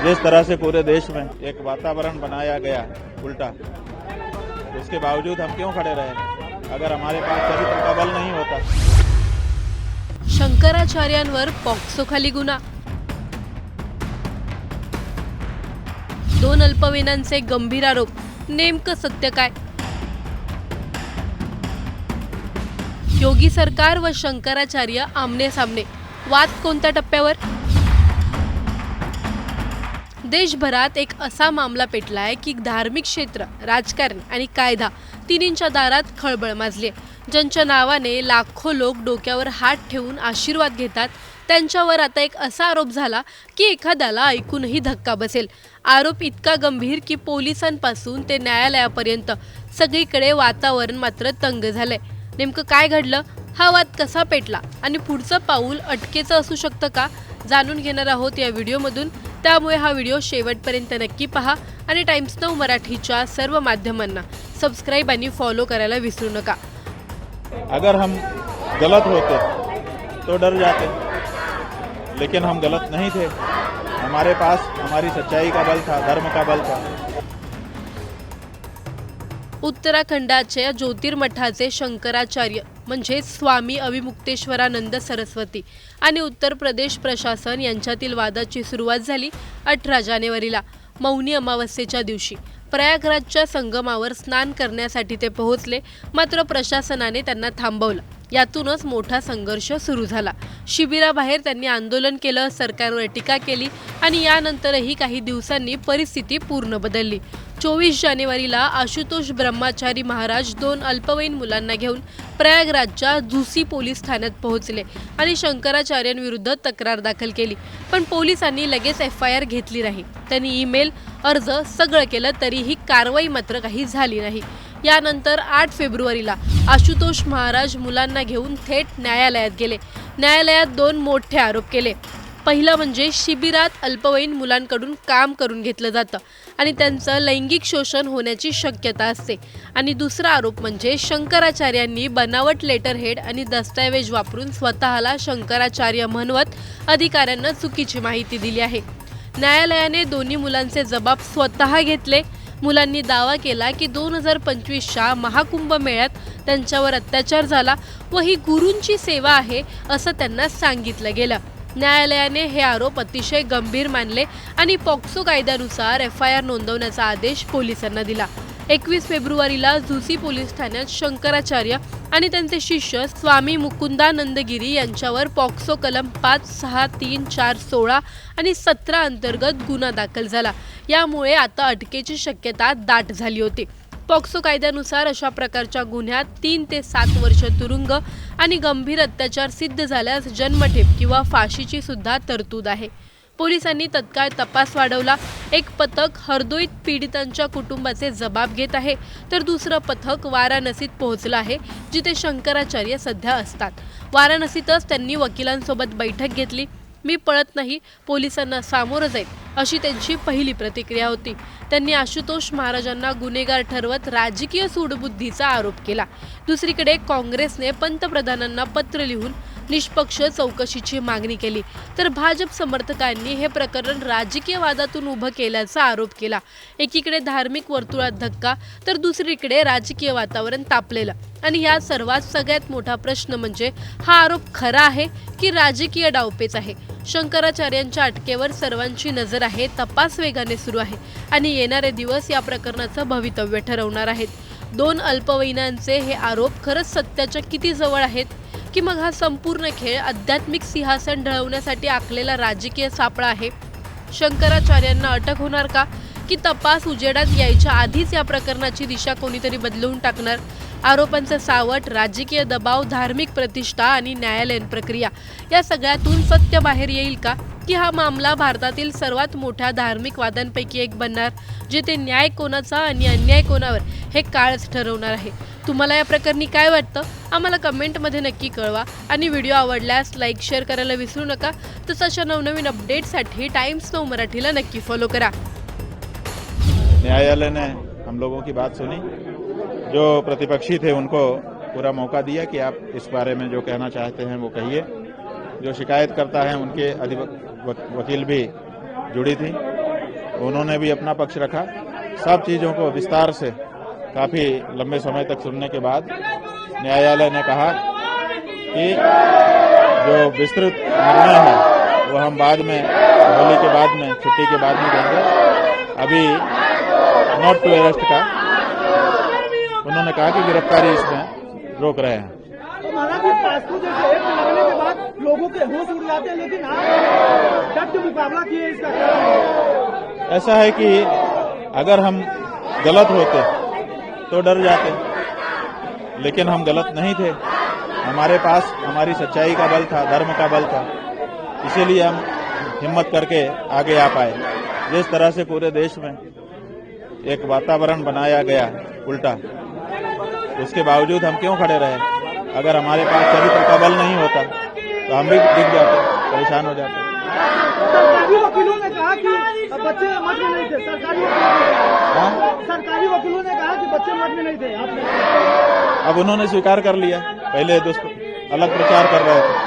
जिस तरह से पूरे देश में एक वातावरण बनाया गया उल्टा, उसके बावजूद हम क्यों खड़े रहे अगर हमारे पास चरित्र का बल नहीं होता। शंकराचार्यांवर पॉक्सोखाली गुन्हा, 2 अल्पवयीनांचे गंभीर आरोप, नेमकं सत्य काय? योगी सरकार व शंकराचार्य आमने सामने, वाद कोणत्या टप्प्यावर? देशभरात एक असा मामला पेटलाय की धार्मिक क्षेत्र, राजकारण आणि कायदा तिन्हींच्या दारात खळबळ माजली आहे. ज्यांच्या नावाने लाखो लोक डोक्यावर हात ठेवून आशीर्वाद घेतात, त्यांच्यावर आता एक असा आरोप झाला की एखाद्याला ऐकूनही धक्का बसेल. आरोप इतका गंभीर की पोलिसांपासून ते न्यायालयापर्यंत सगळीकडे वातावरण मात्र तंग झालंय. नेमकं काय घडलं, हा वाद कसा पेटला आणि पुढचं पाऊल अटकेचं असू शकतं का, जाणून घेणार आहोत या व्हिडिओमधून. त्यामुळे हा व्हिडिओ शेवटपर्यंत नक्की पहा आणि टाइम्स नाऊ मराठीच्या सर्व माध्यमांना सबस्क्राइब आणि फॉलो करायला विसरू नका. अगर हम गलत होते तो डर जाते, लेकिन हम गलत नहीं थे. हमारे पास हमारी सच्चाई का बल था, धर्म का बल था. उत्तराखंडाच्या ज्योतिर्मठाचे शंकराचार्य म्हणजे स्वामी अविमुक्तेश्वरानंद सरस्वती आणि उत्तर प्रदेश प्रशासन यांच्यातील वादाची सुरुवात झाली 18 जानेवारीला मौनी अमावस्येच्या दिवशी. प्रयागराजच्या संगमावर स्नान करण्यासाठी ते पोहोचले, मात्र प्रशासनाने त्यांना थांबवलं. यातूनच मोठा संघर्ष सुरू झाला. शिबिराबाहेर त्यांनी आंदोलन केलं, सरकारवर टीका केली आणि यानंतरही काही दिवसांनी परिस्थिती पूर्ण बदलली. 24 जानेवारीला आशुतोष ब्रह्मचारी महाराज 2 अल्पवयीन मुलांना घेऊन प्रयागराजच्या झुसी पोलीस ठाण्यात पोहोचले आणि शंकराचार्यांविरुद्ध तक्रार दाखल केली. पण पोलिसांनी लगेच FIR घेतली नाही. त्यांनी ईमेल, अर्ज सगळं केलं, तरीही कारवाई मात्र काही झाली नाही. यानंतर 8 फेब्रुवारीला आशुतोष महाराज मुलांना घेऊन थेट न्यायालयात गेले. न्यायालयात 2 मोठे आरोप केले. पहिलं म्हणजे शिबिरात अल्पवयीन मुलांकडून काम करून घेतलं जातं आणि त्यांचं लैंगिक शोषण होण्याची शक्यता असते. आणि दुसरा आरोप म्हणजे शंकराचार्यांनी बनावट लेटरहेड आणि दस्तऐवज वापरून स्वतःला शंकराचार्य म्हणवत अधिकाऱ्यांना चुकीची माहिती दिली आहे. न्यायालयाने दोन्ही मुलांचे जबाब स्वतः घेतले. मुलांनी दावा केला की 2025च्या महाकुंभ मेळ्यात त्यांच्यावर अत्याचार झाला व ही गुरूंची सेवा आहे असं त्यांना सांगितलं गेलं. न्यायालयाने हे आरोप अतिशय गंभीर मानले आणि पॉक्सो कायद्यानुसार FIR नोंदवण्याचा आदेश पोलिसांना दिला. 21 फेब्रुवारीला झुसी पोलीस ठाण्यात शंकराचार्य आणि त्यांचे शिष्य स्वामी मुकुंदानंदगिरी यांच्यावर पॉक्सो कलम 5, 6, 3, 4, 16 आणि 17 अंतर्गत गुन्हा दाखल झाला. यामुळे आता अटकेची शक्यता दाट झाली होती. पॉक्सो कायद्यानुसार अशा प्रकारच्या गुन्ह्यात 3 ते 7 वर्ष तुरुंग आणि गंभीर अत्याचार सिद्ध झाल्यास जन्मठेप किंवा फाशीची सुद्धा तरतूद आहे. पोलिसांनी तत्काळ तपास वाढवला. एक पथक हरदोईत पीडितांच्या कुटुंबाचे जबाब घेत आहे, तर दुसरं पथक वाराणसीत पोहोचलं आहे, जिथे शंकराचार्य सध्या असतात. वाराणसीतच त्यांनी वकिलांसोबत बैठक घेतली. मी पळत नाही, पोलिसांना सामोरं जाईल, अशी त्यांची पहिली प्रतिक्रिया होती. त्यांनी आशुतोष महाराजांना गुन्हेगार ठरवत राजकीय सूडबुद्धीचा आरोप केला. दुसरीकडे काँग्रेसने पंतप्रधानांना पत्र लिहून निष्पक्ष चौकशीची मागणी केली, तर भाजप समर्थकांनी हे प्रकरण राजकीय वादातून उभं केल्याचा आरोप केला. एकीकडे धार्मिक वर्तुळात धक्का, तर दुसरीकडे राजकीय वातावरण तापलेलं. आणि या सर्वात सगळ्यात मोठा प्रश्न म्हणजे हा आरोप खरा आहे की राजकीय डावपेच आहे. शंकराचार्यांच्या अटकेवर सर्वांची नजर आहे. तपास वेगाने सुरू आहे आणि येणारे दिवस या प्रकरणाचं भवितव्य ठरवणार आहेत. 2 अल्पवयीनांचे हे आरोप खरंच सत्याच्या किती जवळ आहेत, की मग हा संपूर्ण खेळ आध्यात्मिक सिंहासन ढळवण्यासाठी आखलेला राजकीय सापळा आहे? शंकराचार्यांना अटक होणार का, की तपास उजेडात यायच्या आधीच या प्रकरणाची दिशा कोणीतरी बदलून टाकणार? आरोपांचं सावट, राजकीय दबाव, धार्मिक प्रतिष्ठा आणि न्यायालयीन प्रक्रिया या सगळ्यातून सत्य बाहेर येईल का, की हा मामला भारतातील सर्वात मोठ्या धार्मिक वादांपैकी एक बनणार, जिथे न्याय कोणाचा आणि अन्याय कोणावर हे काळच ठरवणार आहे? तुम्हाला या प्रकरणी काय वाटतं, आम्हाला कमेंटमध्ये नक्की कळवा आणि व्हिडिओ आवडल्यास लाईक, शेअर करायला विसरू नका. तसंच अशा नवनवीन अपडेट्ससाठी टाइम्स नाऊ मराठीला नक्की फॉलो करा. न्यायालय ने हम लोगों की बात सुनी. जो प्रतिपक्षी थे उनको पूरा मौका दिया कि आप इस बारे में जो कहना चाहते हैं वो कहिए. जो शिकायत करता है उनके वकील भी जुड़ी थी. उन्होंने भी अपना पक्ष रखा। सब चीजों को विस्तार से काफी लंबे समय तक सुनने के बाद न्यायालय ने कहा कि जो विस्तृत निर्णय है वो हम बाद में, होली के बाद में, छुट्टी के बाद में देंगे। अभी नॉट टू अरेस्ट का उन्होंने कहा कि गिरफ्तारी इसमें रोक रहे हैं। तो महाराज, ये पासपोर्ट जैसे एक लगने के बाद लोगों के होश उड़ जाते हैं, लेकिन आप डट के मुकाबला किए इसका क्या? ऐसा है कि अगर हम गलत होते तो डर जाते, लेकिन हम गलत नहीं थे। हमारे पास हमारी सच्चाई का बल था, धर्म का बल था, इसीलिए हम हिम्मत करके आगे आ पाए। जिस तरह से पूरे देश में एक वातावरण बनाया गया उल्टा, उसके बावजूद हम क्यों खड़े रहे? अगर हमारे पास चरित्र का बल नहीं होता तो हम भी दिख जाते, परेशान हो जाते। सरकारी वकीलों ने कहा कि बच्चे मठ में नहीं थे। सरकारी वकीलों ने कहा कि बच्चे मठ में नहीं थे। अब उन्होंने स्वीकार कर लिया, पहले अलग प्रचार कर रहे थे।